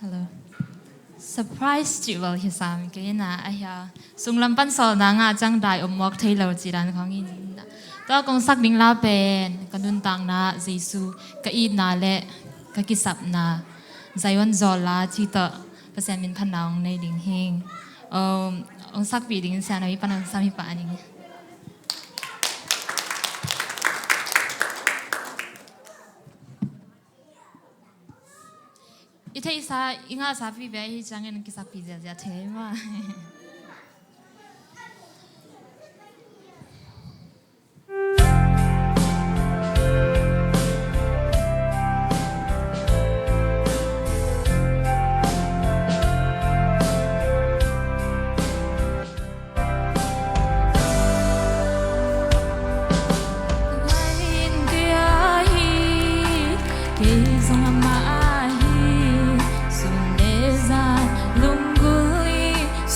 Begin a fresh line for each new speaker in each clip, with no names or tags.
Hello. Surprise chị vào hi sam cái na ai ha sung lam pan sol na nga chang dai mok Taylor chi ran khong in to kong sak ding la pen kanun tang na Jesu ka I na le ka ki sap na Zayon Zawl la chi to pasian min phan naung nei ding hing ong sak pi ding sian ai pan sam hi pa ani Ite sa inga sa pi be hi changen ki sak pi ja ja the ma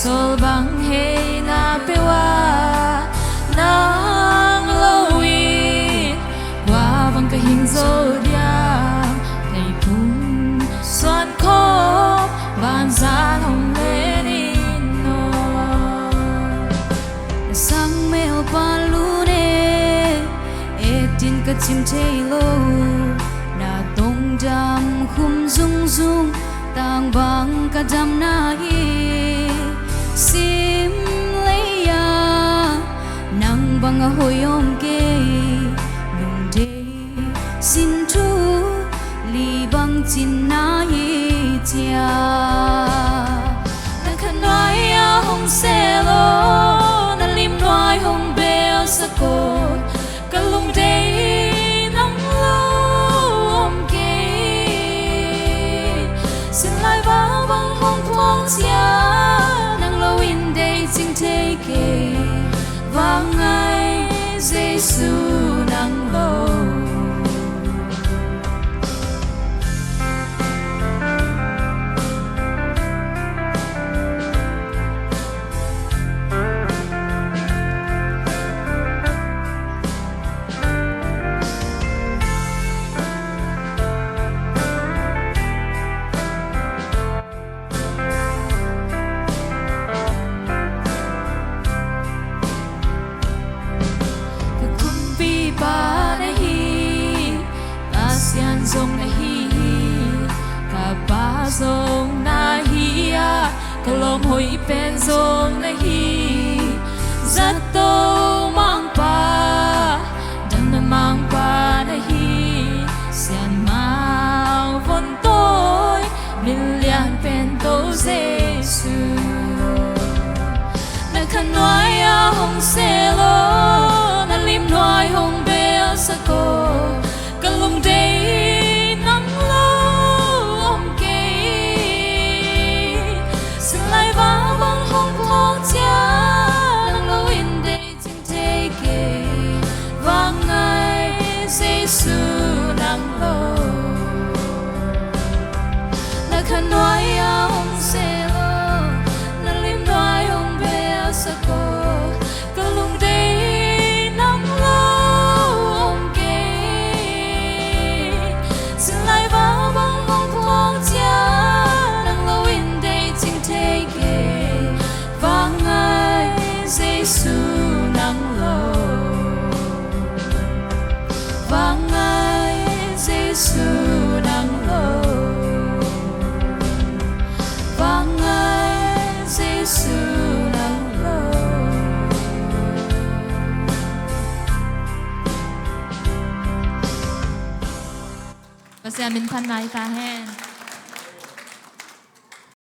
Sol bang hey na pewa nang lowin qua bang ka hing zodiac thầy phun xoan khóc ban gian hồng lên no sang mèo pan lune etin ka chim lo na tong jam khum dung dung tang bang ka jam na hi sim lấy nang bang a Hoih ke lung de xin thu li bang chin na hi chia na khan nói a hong se lo na lim nói hong bel sa ko ka lung de nang lo ke xin lai ba bang hong phong chia chính thế kề và ngày Giêsu nắng lâu Sian zong na hi ka ba zong na hi a kolom Hoih pen zong na hi zat to mang pa dan na mang pa na hi sian mang von tôi min lian pen to Giêsu na khan nói a hong se lo na lim nói hong bel sa ko kalung day nang lo ke xin lai ba bang hong phong chia nang lo in day chính thế ke và ngày Giêsu nang lo na khan nói a hong se lo na lim nói hong bel sa ko kalung day nang lo lại vào băng hong phong chia nang lo in day chính thế kề và ngày Giêsu nang lo và ngày Giêsu nang lo và ngày Giêsu nang lo Và Sian min phan nai ta hen